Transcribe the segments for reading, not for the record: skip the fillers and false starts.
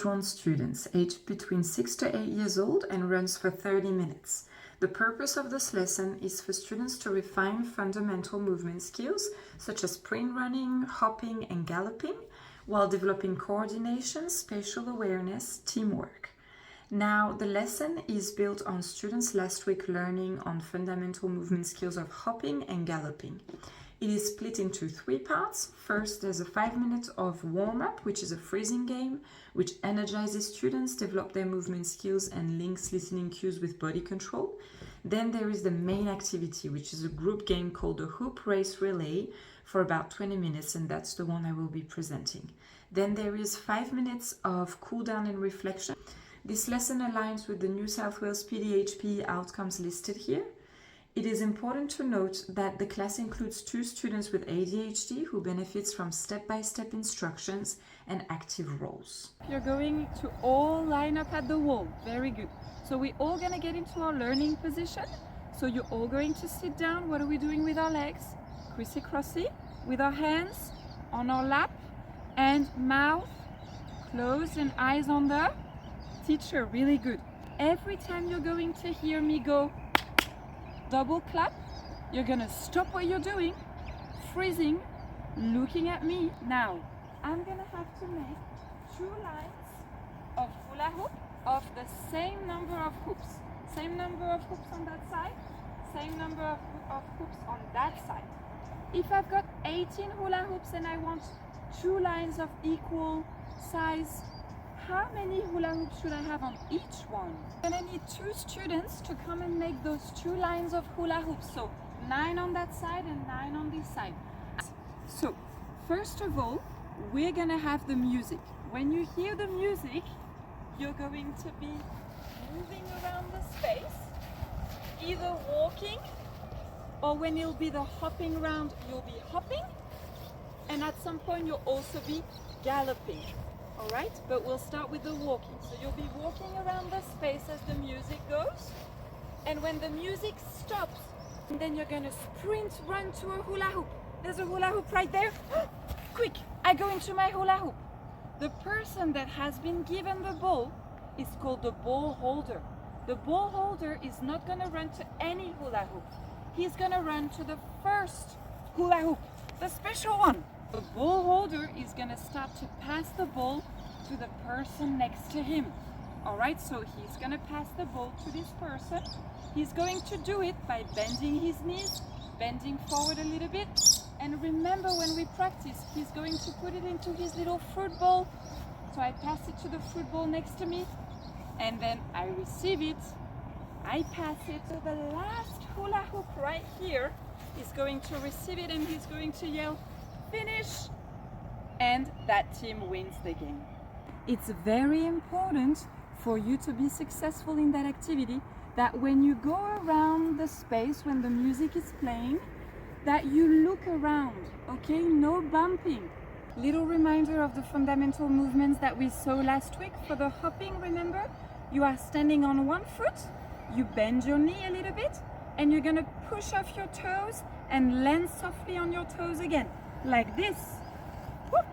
drawn students aged between 6 to 8 years old and runs for 30 minutes. The purpose of this lesson is for students to refine fundamental movement skills such as sprint running, hopping, and galloping, while developing coordination, spatial awareness, teamwork. Now, the lesson is built on students' last week learning on fundamental movement skills of hopping and galloping. It is split into 3 parts. First, there's a 5 minutes of warm-up, which is a freezing game, which energizes students, develop their movement skills, and links listening cues with body control. Then there is the main activity, which is a group game called the Hoop Race Relay for about 20 minutes, and that's the one I will be presenting. Then there is 5 minutes of cool down and reflection. This lesson aligns with the New South Wales PDHPE outcomes listed here. It is important to note that the class includes 2 students with ADHD who benefits from step-by-step instructions and active roles. You're going to all line up at the wall. Very good. So we're all going to get into our learning position. So you're all going to sit down. What are we doing with our legs? Crissy-crossy. With our hands on our lap and mouth closed and eyes on the teacher. Really good. Every time you're going to hear me go double clap, you're gonna stop what you're doing, freezing, looking at me. Now, I'm gonna have to make 2 lines of hula hoop of the same number of hoops. Same number of hoops on that side, same number of hoops on that side. If I've got 18 hula hoops and I want 2 lines of equal size, how many hula hoops should I have on each one? I'm gonna need 2 students to come and make those 2 lines of hula hoops. So 9 on that side and 9 on this side. So first of all, we're gonna have the music. When you hear the music, you're going to be moving around the space, either walking, or when it'll be the hopping round, you'll be hopping, and at some point you'll also be galloping. All right, but we'll start with the walking. So you'll be walking around the space as the music goes. And when the music stops, then you're gonna sprint, run to a hula hoop. There's a hula hoop right there. Quick, I go into my hula hoop. The person that has been given the ball is called the ball holder. The ball holder is not gonna run to any hula hoop. He's gonna run to the first hula hoop, the special one. The ball holder is going to start to pass the ball to the person next to him. Alright, so he's going to pass the ball to this person. He's going to do it by bending his knees, bending forward a little bit. And remember, when we practice, he's going to put it into his little fruit bowl. So I pass it to the fruit bowl next to me, and then I receive it. I pass it. So the last hula hoop right here is going to receive it, and he's going to yell, finish, and that team wins the game. It's very important for you to be successful in that activity, that when you go around the space, when the music is playing, that you look around, okay? No bumping. Little reminder of the fundamental movements that we saw last week. For the hopping, remember, you are standing on one foot, you bend your knee a little bit, and you're gonna push off your toes and land softly on your toes again. Like this. Whoop,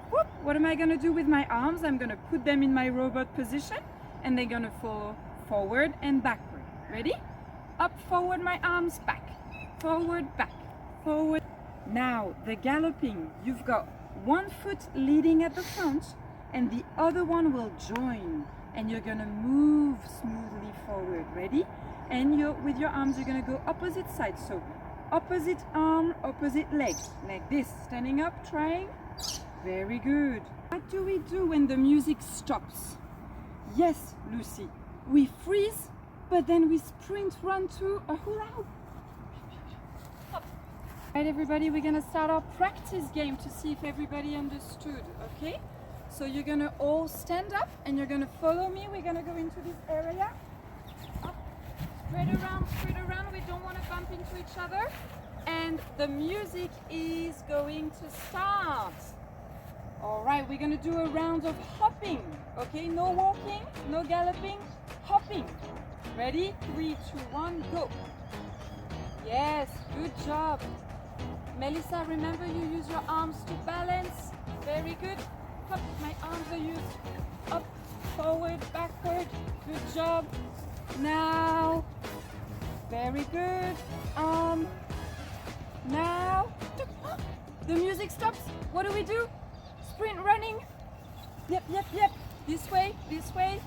whoop. What am I going to do with my arms? I'm going to put them in my robot position, and they're going to fall forward and backward. Ready? Up, forward, my arms, back. Forward, back. Forward. Now, the galloping. You've got one foot leading at the front, and the other one will join. And you're going to move smoothly forward. Ready? And with your arms, you're going to go opposite side. So opposite arm, opposite leg, like this, standing up, trying. Very good. What do we do when the music stops? Yes, Lucy, we freeze, but then we sprint, run to a hula hoop. Right, everybody, we're gonna start our practice game to see if everybody understood, okay? So you're gonna all stand up and you're gonna follow me. We're gonna go into this area. Straight around, we don't want to bump into each other. And the music is going to start. Alright, we're going to do a round of hopping. Okay, no walking, no galloping, hopping. Ready? 3, 2, 1, go. Yes, good job. Melissa, remember you use your arms to balance. Very good. Up, my arms are used. Up, forward, backward. Good job. Now, very good. Now, the music stops. What do we do? Sprint running. Yep, yep, yep. This way, this way.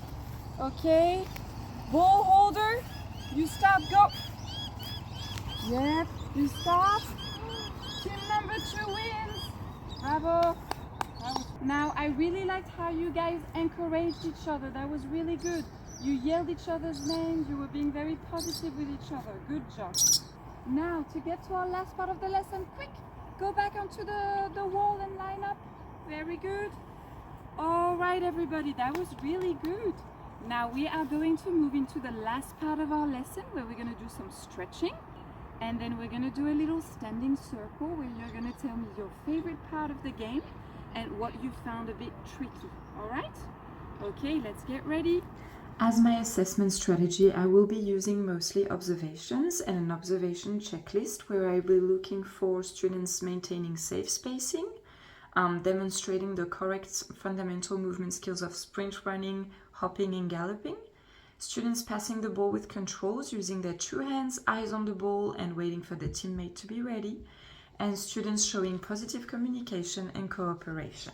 Okay. Ball holder. You stop, go. Yep, you stop. Team number 2 wins. Bravo. Now, I really liked how you guys encouraged each other. That was really good. You yelled each other's names. You were being very positive with each other. Good job. Now, to get to our last part of the lesson, quick, go back onto the wall and line up. Very good. All right, everybody, that was really good. Now we are going to move into the last part of our lesson where we're going to do some stretching. And then we're going to do a little standing circle where you're going to tell me your favorite part of the game and what you found a bit tricky. All right? Okay, let's get ready. As my assessment strategy, I will be using mostly observations and an observation checklist where I will be looking for students maintaining safe spacing, demonstrating the correct fundamental movement skills of sprint running, hopping and galloping, students passing the ball with controls using their 2 hands, eyes on the ball and waiting for the teammate to be ready, and students showing positive communication and cooperation.